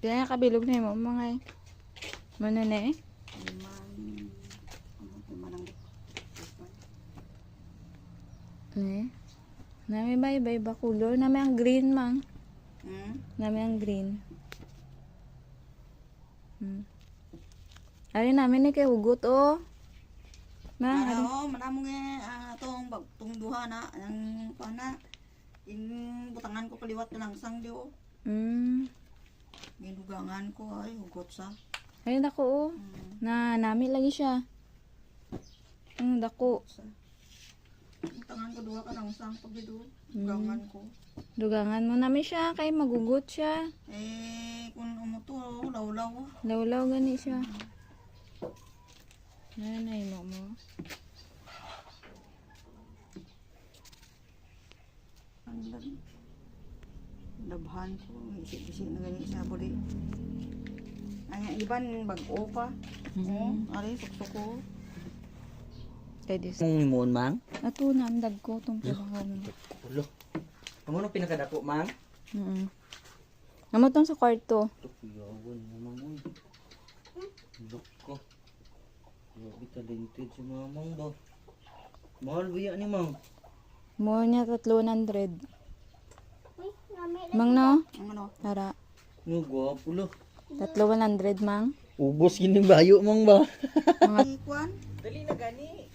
Kaya kabilog na mo mga ano na eh. Nami ba iba color? Nami ang green mang. Nami ang green. Ari namin ni kay hugot oh. Mang, ari. Oo, manamong atong bagtungduha na ang pana. Yung butangan ko kaliwat na lang sang dio. Ginugangan ko ay hugot sa. Ay dako oh. Na nami lagi siya. Dako. Butangan ko duha ka lang sang pagbido. Gugangan ko. Dugangan mo nami siya kay magugot siya. Kung umuto lawlaw. Lawlaw gani siya. Nanay mo mo. Dabhan ko, isip-isip na ganyan siya buli. Ay, iban bag-o pa. Ari, sukso ko. Kay dis. Mong limon, mang? Ato na ang dag ko tong trabaho mo. Ulo. Ang ano pinakadako, mang? Amo tong sa kwarto. Yawan mo, mang. Look ko. Grabe talented si mamang ba? Mahal ba yan ni mang? Mo niya 300. Mang no? Ang ano? Para No, gwapo lo. 300 mang. Ubos gini bayo, mang ba? Mga Ikuan? Dali na gani.